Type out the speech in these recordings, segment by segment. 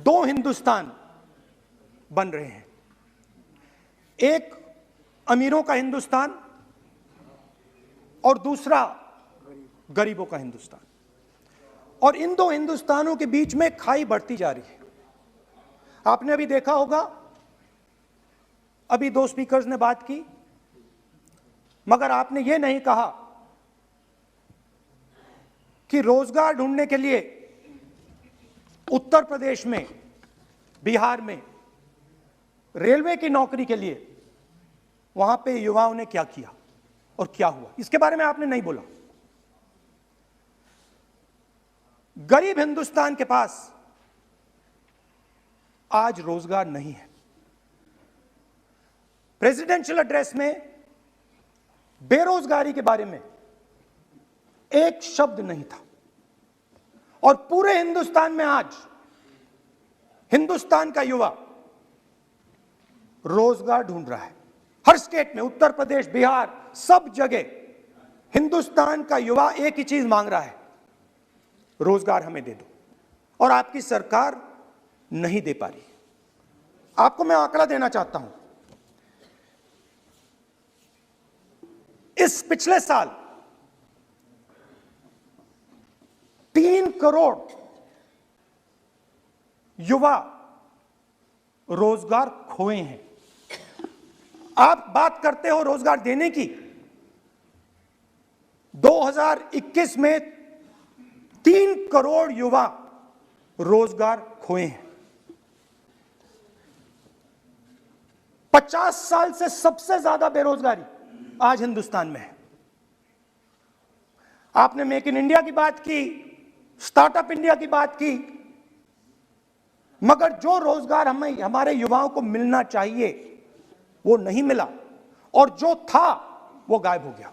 दो हिंदुस्तान बन रहे हैं, एक अमीरों का हिंदुस्तान और दूसरा गरीबों का हिंदुस्तान। और इन दो हिंदुस्तानों के बीच में खाई बढ़ती जा रही है। आपने अभी देखा होगा, अभी दो स्पीकर्स ने बात की, मगर आपने ये नहीं कहा कि रोजगार ढूंढने के लिए उत्तर प्रदेश में, बिहार में रेलवे की नौकरी के लिए वहां पे युवाओं ने क्या किया और क्या हुआ, इसके बारे में आपने नहीं बोला। गरीब हिंदुस्तान के पास आज रोजगार नहीं है। प्रेसिडेंशियल एड्रेस में बेरोजगारी के बारे में एक शब्द नहीं था। और पूरे हिंदुस्तान में आज हिंदुस्तान का युवा रोजगार ढूंढ रहा है। हर स्टेट में, उत्तर प्रदेश, बिहार, सब जगह हिंदुस्तान का युवा एक ही चीज मांग रहा है, रोजगार हमें दे दो। और आपकी सरकार नहीं दे पा रही। आपको मैं आंकड़ा देना चाहता हूं। इस पिछले साल 3 करोड़ युवा रोजगार खोए हैं। आप बात करते हो रोजगार देने की। 2021 में 3 करोड़ युवा रोजगार खोए हैं। 50 साल से सबसे ज्यादा बेरोजगारी आज हिंदुस्तान में है। आपने मेक इन इंडिया की बात की, स्टार्टअप इंडिया की बात की, मगर जो रोजगार हमें, हमारे युवाओं को मिलना चाहिए वो नहीं मिला, और जो था वो गायब हो गया।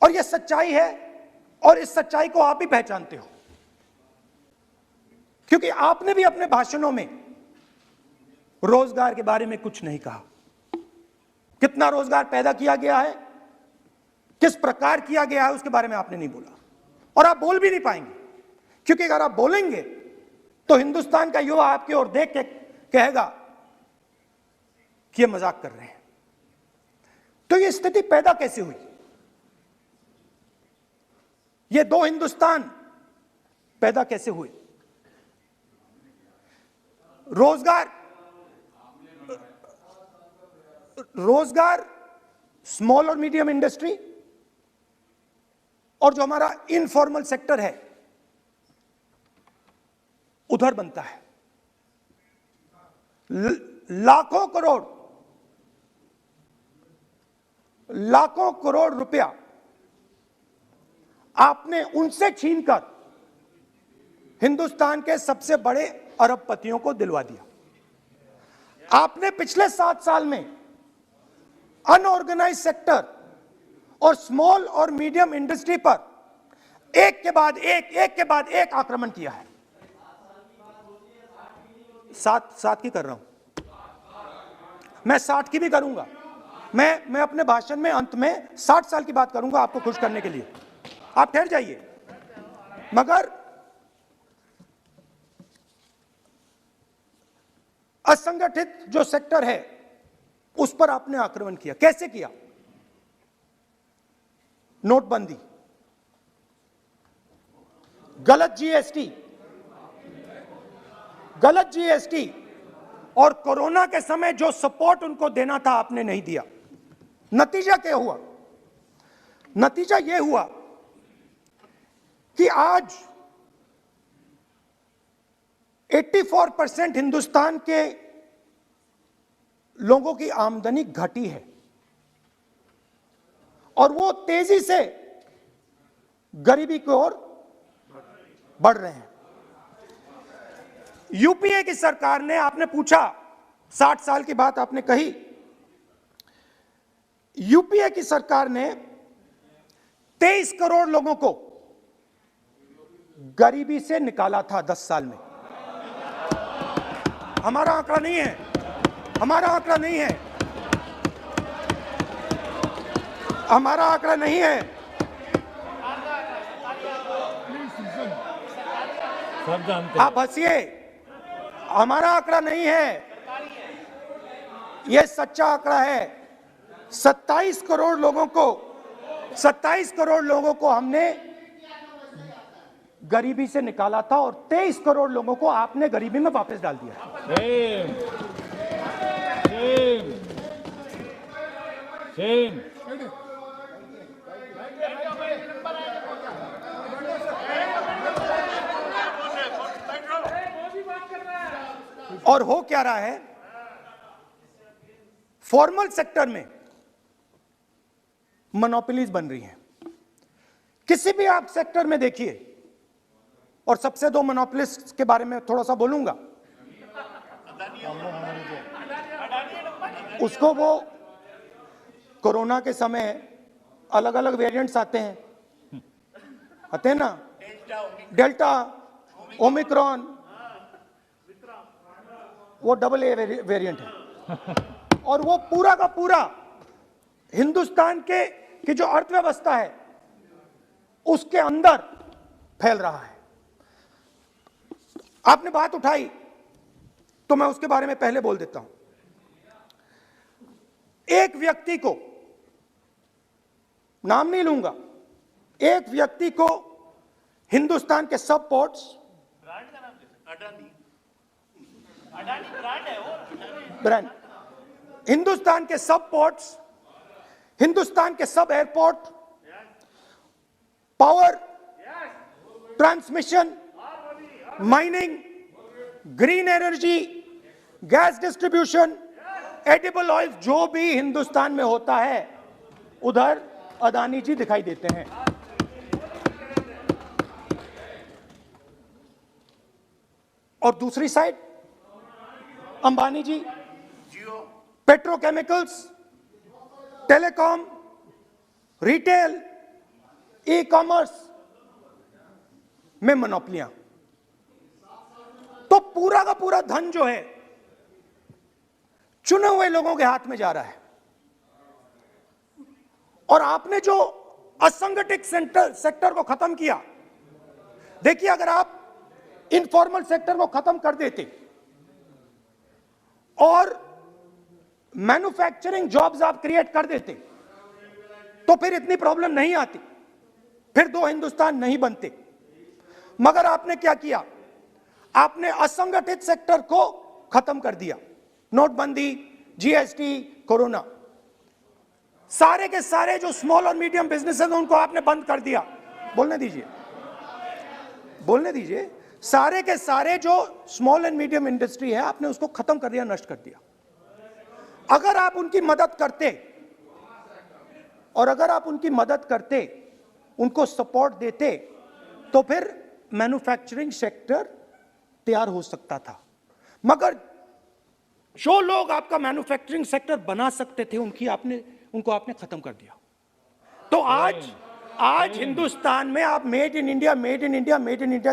और ये सच्चाई है, और इस सच्चाई को आप भी पहचानते हो, क्योंकि आपने भी अपने भाषणों में रोजगार के बारे में कुछ नहीं कहा। कितना रोजगार पैदा किया गया है, किस प्रकार किया गया है, उसके बारे में आपने नहीं बोला। और आप बोल भी नहीं पाएंगे, क्योंकि अगर आप बोलेंगे तो हिंदुस्तान का युवा आपकी ओर देख के कहेगा कि ये मजाक कर रहे हैं। तो ये स्थिति पैदा कैसे हुई? ये दो हिंदुस्तान पैदा कैसे हुए? रोजगार स्मॉल और मीडियम इंडस्ट्री और जो हमारा इनफॉर्मल सेक्टर है उधर बनता है। लाखों करोड़ रुपया आपने उनसे छीनकर हिंदुस्तान के सबसे बड़े अरबपतियों को दिलवा दिया। आपने पिछले 7 साल में अनऑर्गेनाइज सेक्टर और स्मॉल और मीडियम इंडस्ट्री पर एक के बाद एक आक्रमण किया है। 7 की कर रहा हूं मैं, 60 की भी करूंगा मैं अपने भाषण में अंत में 60 साल की बात करूंगा आपको खुश करने के लिए। आप ठहर जाइए। मगर असंगठित जो सेक्टर है उस पर आपने आक्रमण किया। कैसे किया? नोटबंदी, गलत जीएसटी और कोरोना के समय जो सपोर्ट उनको देना था आपने नहीं दिया। नतीजा क्या हुआ? नतीजा यह हुआ कि आज 84% हिंदुस्तान के लोगों की आमदनी घटी है और वो तेजी से गरीबी की ओर बढ़ रहे हैं। यूपीए की सरकार ने, आपने पूछा 60 साल की बात आपने कही, यूपीए की सरकार ने 23 करोड़ लोगों को गरीबी से निकाला था 10 साल में। हमारा आंकड़ा नहीं है, हमारा आंकड़ा नहीं है, हमारा आंकड़ा नहीं है। सब जानते हैं। आप हंसिए, हमारा आंकड़ा नहीं है, यह सच्चा आंकड़ा है। 27 करोड़ लोगों को हमने गरीबी से निकाला था और 23 करोड़ लोगों को आपने गरीबी में वापस डाल दिया। सेम। और हो क्या रहा है, फॉर्मल सेक्टर में मोनोपोलीज बन रही हैं। किसी भी आप सेक्टर में देखिए, और सबसे दो मोनोपोलिस्ट के बारे में थोड़ा सा बोलूंगा। उसको वो कोरोना के समय अलग अलग वेरिएंट्स आते हैं ना, डेल्टा, ओमिक्रॉन, वो AA वेरिएंट है। और वो पूरा का पूरा हिंदुस्तान की जो अर्थव्यवस्था है उसके अंदर फैल रहा है। आपने बात उठाई तो मैं उसके बारे में पहले बोल देता हूं। एक व्यक्ति को, नाम नहीं लूंगा, एक व्यक्ति को हिंदुस्तान के सब पोर्ट्स, ब्रांड, हिंदुस्तान के सब पोर्ट्स, हिंदुस्तान के सब airport, power, transmission, mining, green energy, gas distribution, edible oil, जो भी हिंदुस्तान में होता है उधर अदानी जी दिखाई देते हैं। और दूसरी side Ambani ji petrochemicals, telecom, retail, e commerce में मोनोपोलियां। तो पूरा का पूरा धन जो है चुने हुए लोगों के हाथ में जा रहा है। और आपने जो असंगठित सेक्टर को खत्म किया, देखिए अगर आप इनफॉर्मल सेक्टर को खत्म कर देते और मैन्युफैक्चरिंग जॉब्स आप क्रिएट कर देते तो फिर इतनी प्रॉब्लम नहीं आती, फिर दो हिंदुस्तान नहीं बनते। मगर आपने क्या किया, आपने असंगठित सेक्टर को खत्म कर दिया। नोटबंदी, जीएसटी, कोरोना, सारे के सारे जो स्मॉल और मीडियम बिजनेसेस हैं उनको आपने बंद कर दिया। बोलने दीजिए, सारे के सारे जो स्मॉल एंड मीडियम इंडस्ट्री है आपने उसको खत्म कर दिया, नष्ट कर दिया। अगर आप उनकी मदद करते, और अगर आप उनकी मदद करते, उनको सपोर्ट देते, तो फिर मैन्युफैक्चरिंग सेक्टर तैयार हो सकता था। मगर जो लोग आपका मैन्युफैक्चरिंग सेक्टर बना सकते थे उनको आपने खत्म कर दिया। तो आज हिंदुस्तान में आप मेड इन इंडिया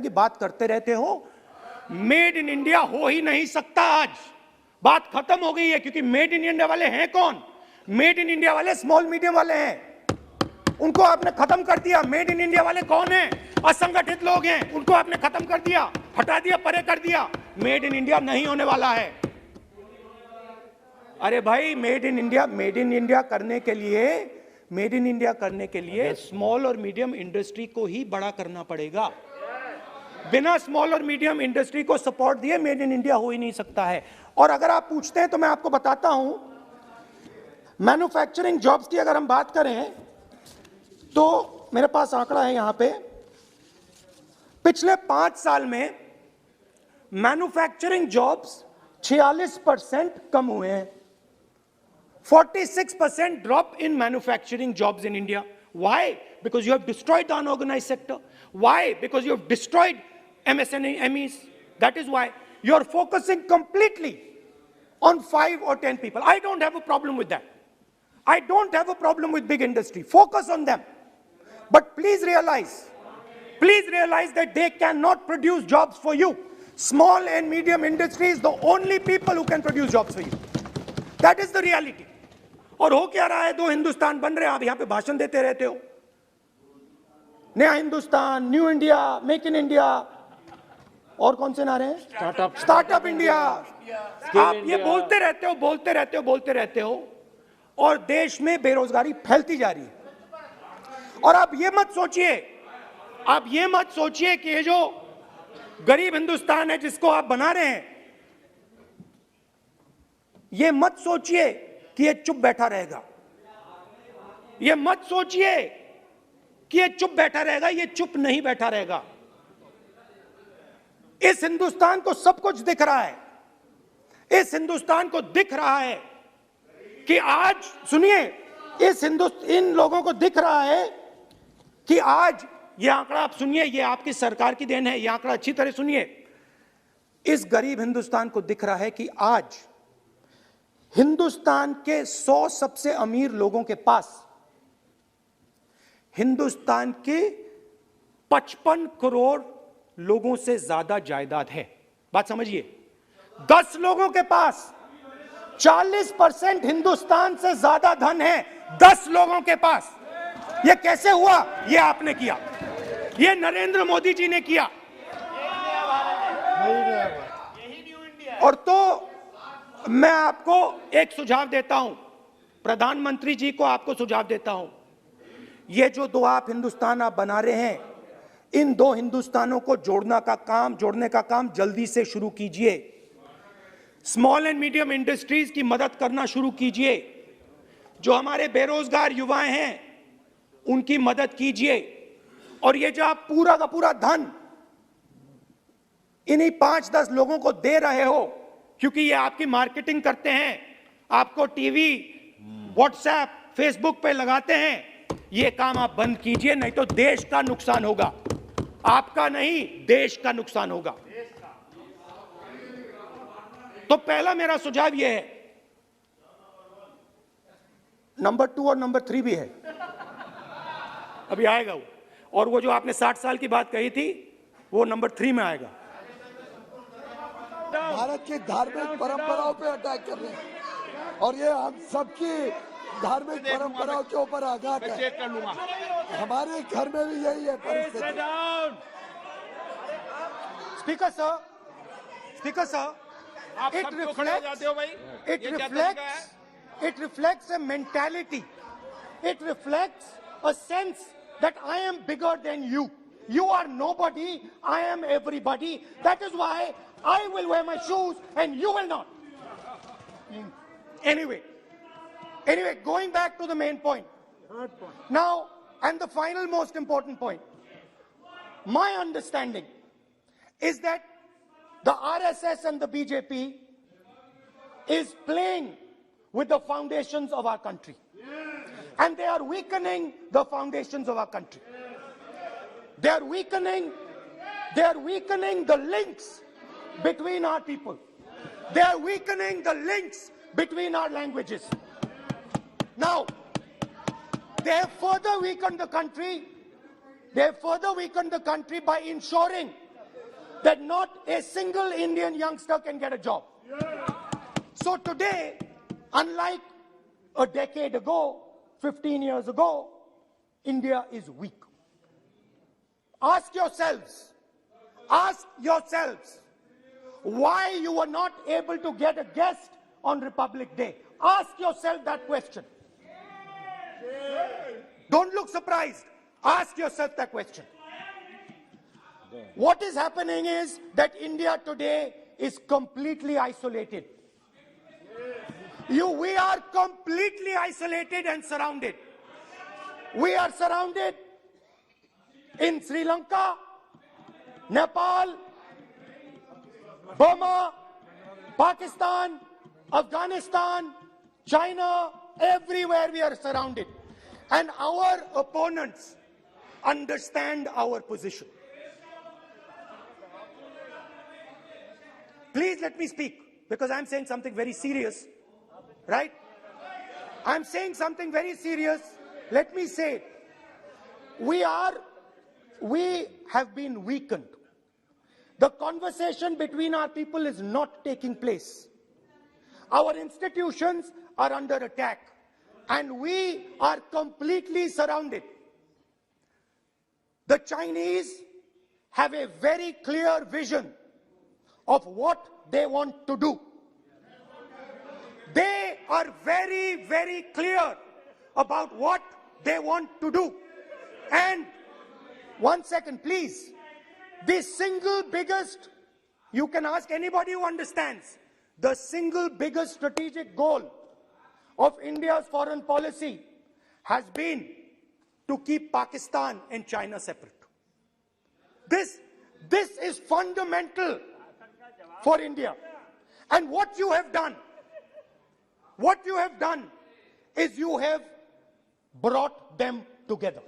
की बात करते रहते हो। मेड इन इंडिया हो ही नहीं सकता। आज बात खत्म हो गई है, क्योंकि मेड इन इंडिया वाले हैं कौन? मेड इन इंडिया वाले स्मॉल मीडियम वाले हैं, उनको आपने खत्म कर दिया। मेड इन इंडिया वाले कौन हैं? असंगठित लोग हैं, उनको आपने खत्म कर दिया, हटा दिया, परे कर दिया। मेड इन इंडिया नहीं होने वाला है। अरे भाई, मेड इन इंडिया करने के लिए स्मॉल और मीडियम इंडस्ट्री को ही बड़ा करना पड़ेगा। बिना स्मॉल और मीडियम इंडस्ट्री को सपोर्ट दिए मेड इन इंडिया हो ही नहीं सकता है। और अगर आप पूछते हैं तो मैं आपको बताता हूं, मैन्युफैक्चरिंग जॉब्स की अगर हम बात करें तो मेरे पास आंकड़ा है यहां पे, पिछले 5 साल में मैन्युफैक्चरिंग जॉब्स 46% कम हुए हैं। 46% drop in manufacturing jobs in India. Why? Because you have destroyed the unorganized sector. Why? Because you have destroyed MSMEs. That is why you are focusing completely on 5 or 10 people. I don't have a problem with that. I don't have a problem with big industry. Focus on them. But please realize that they cannot produce jobs for you. Small and medium industry is the only people who can produce jobs for you. That is the reality. और हो क्या रहा है, 2 हिंदुस्तान बन रहे हैं। आप यहां पे भाषण देते रहते हो, नया Hindustan, new India, make in India. और कौन से नारे हैं? Startup India. आप ये बोलते रहते हो और देश में बेरोजगारी फैलती जा रही है। और आप ये मत सोचिए कि ये जो गरीब हिंदुस्तान है जिसको आप बना रहे हैं, ये मत सोचिए कि ये चुप बैठा रहेगा। ये मत सोचिए कि ये चुप बैठा रहेगा। ये चुप नहीं बैठा रहेगा। इस हिंदुस्तान को सब कुछ दिख रहा है। इस हिंदुस्तान को दिख रहा है कि आज, सुनिए, इन लोगों को दिख रहा है कि आज ये आंकड़ा, आप सुनिए, ये आपकी सरकार की देन है, ये आंकड़ा अच्छी तरह सुनिए। इस गरीब हिंदुस्तान को दिख रहा है कि आज हिंदुस्तान के 100 सबसे अमीर लोगों के पास हिंदुस्तान के 55 करोड़ लोगों से ज्यादा जायदाद है। बात समझिए, 10 लोगों के पास 40% हिंदुस्तान से ज्यादा धन है। 10 लोगों के पास। यह कैसे हुआ? यह आपने किया, यह नरेंद्र मोदी जी ने किया। और तो मैं आपको एक सुझाव देता हूं, प्रधानमंत्री जी को आपको सुझाव देता हूं, ये जो दो आप हिंदुस्तान आप बना रहे हैं, इन दो हिंदुस्तानों को जोड़ने का काम जल्दी से शुरू कीजिए। स्मॉल एंड मीडियम इंडस्ट्रीज की मदद करना शुरू कीजिए। जो हमारे बेरोजगार युवाएं हैं उनकी मदद कीजिए। और ये जो आप पूरा का पूरा धन इन्हीं 5-10 लोगों को दे रहे हो, क्योंकि ये आपकी मार्केटिंग करते हैं, आपको टीवी, व्हाट्सएप, फेसबुक पे लगाते हैं, ये काम आप बंद कीजिए, नहीं तो देश का नुकसान होगा। आपका नहीं, देश का नुकसान होगा। तो पहला मेरा सुझाव यह है। नंबर 2 और नंबर 3 भी है, अभी आएगा वो। और वो जो आपने 60 साल की बात कही थी, वो नंबर 3 में आएगा। भारत की धार्मिक परंपराओं पे अटैक कर रहे हैं और ये हम सबकी धार्मिक परंपराओं के ऊपर आघात है। हमारे घर में भी यही है परिस्थिति। Speaker sir, it reflects a mentality. It reflects a sense that I am bigger than you. You are nobody, I am everybody. That is why I will wear my shoes and you will not. Anyway, going back to the main point. Now, and the final most important point. My understanding is that the RSS and the BJP is playing with the foundations of our country. And they are weakening the foundations of our country. They are weakening the links between our people. They are weakening the links between our languages. Now, they have further weakened the country. They have further weakened the country by ensuring that not a single Indian youngster can get a job. So today, unlike a decade ago, 15 years ago, India is weak. Ask yourselves, why you were not able to get a guest on Republic Day. Ask yourself that question. Don't look surprised. Ask yourself that question. What is happening is that India today is completely isolated. We are completely isolated and surrounded. We are surrounded in Sri Lanka, Nepal, Burma, Pakistan, Afghanistan, China, everywhere we are surrounded. And our opponents understand our position. Please let me speak, because I'm saying something very serious, right? I'm saying something very serious. Let me say it. We have been weakened. The conversation between our people is not taking place. Our institutions are under attack, and we are completely surrounded. The Chinese have a very clear vision of what they want to do. They are very, very clear about what they want to do. And 1 second, please. The single biggest, you can ask anybody who understands, the single biggest strategic goal of India's foreign policy has been to keep Pakistan and China separate. This is fundamental for India. And what you have done is you have brought them together.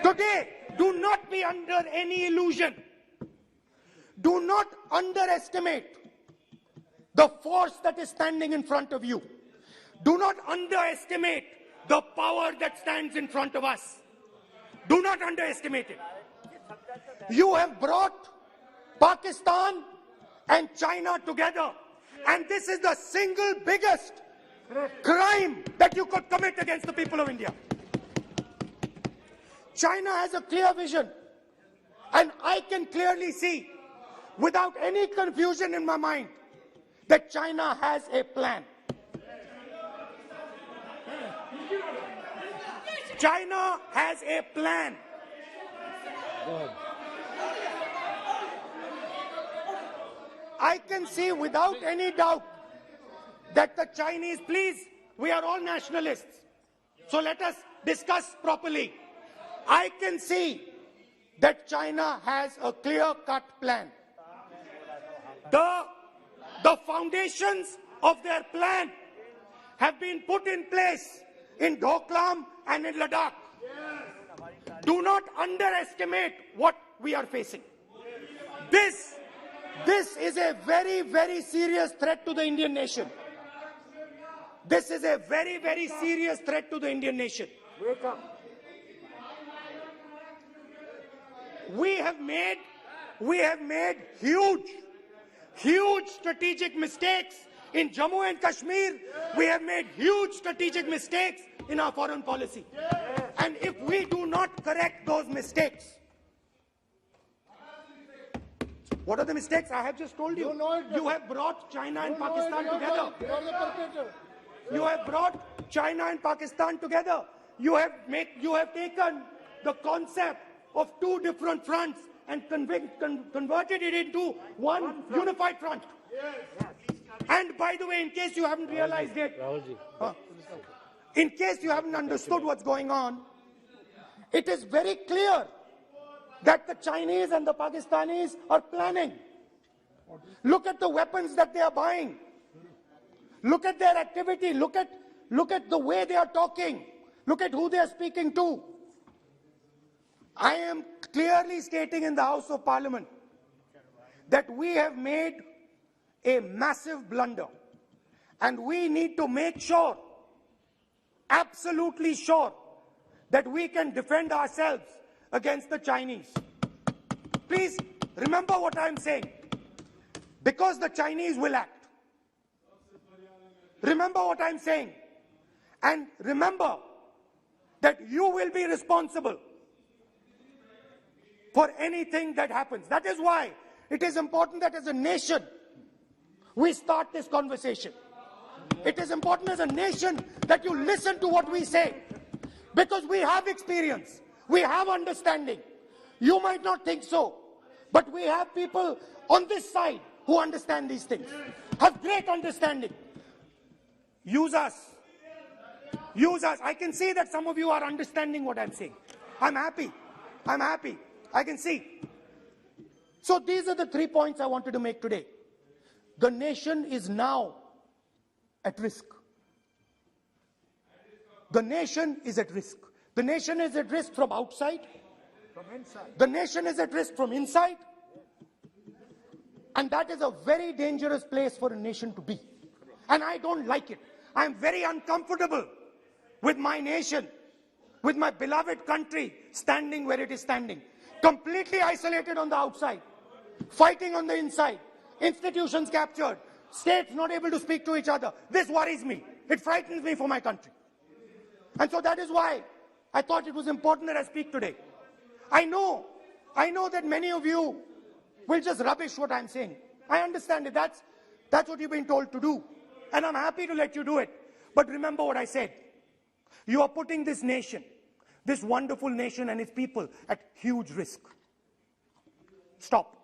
Today, do not be under any illusion. Do not underestimate the force that is standing in front of you. Do not underestimate the power that stands in front of us. Do not underestimate it. You have brought Pakistan and China together, and this is the single biggest crime that you could commit against the people of India. China has a clear vision, and I can clearly see, without any confusion in my mind, that China has a plan. China has a plan. I can see without any doubt that the Chinese, please, we are all nationalists, so let us discuss properly. I can see that China has a clear-cut plan. The foundations of their plan have been put in place in Doklam and in Ladakh. Do not underestimate what we are facing. This is a very, very serious threat to the Indian nation. This is a very, very serious threat to the Indian nation. We have made huge strategic mistakes in Jammu and Kashmir. We have made huge strategic mistakes in our foreign policy. And if we do not correct those mistakes, what are the mistakes? I have just told you. You have brought China and Pakistan together. You have brought China and Pakistan together. You have taken the concept of two different fronts and converted it into one unified front. And by the way, in case you haven't realized it, in case you haven't understood what's going on, it is very clear that the Chinese and the Pakistanis are planning. Look at the weapons that they are buying. Look at their activity. Look at the way they are talking. Look at who they are speaking to. I am clearly stating in the House of Parliament that we have made a massive blunder, and we need to make sure, absolutely sure, that we can defend ourselves against the Chinese. Please remember what I'm saying, because the Chinese will act. Remember what I'm saying, and remember that you will be responsible for anything that happens. That is why it is important that as a nation, we start this conversation. It is important as a nation that you listen to what we say, because we have experience, we have understanding. You might not think so, but we have people on this side who understand these things, have great understanding. Use us. Use us. I can see that some of you are understanding what I'm saying. I'm happy. I'm happy. I can see. So these are the 3 points I wanted to make today. The nation is now at risk. The nation is at risk. The nation is at risk from outside. From inside. The nation is at risk from inside. And that is a very dangerous place for a nation to be. And I don't like it. I'm very uncomfortable with my nation, with my beloved country standing where it is standing. Completely isolated on the outside, fighting on the inside, institutions captured, states not able to speak to each other. This worries me. It frightens me for my country. And so that is why I thought it was important that I speak today. I know that many of you will just rubbish what I'm saying. I understand it. That's what you've been told to do. And I'm happy to let you do it. But remember what I said. You are putting this nation, this wonderful nation and its people at huge risk. Stop.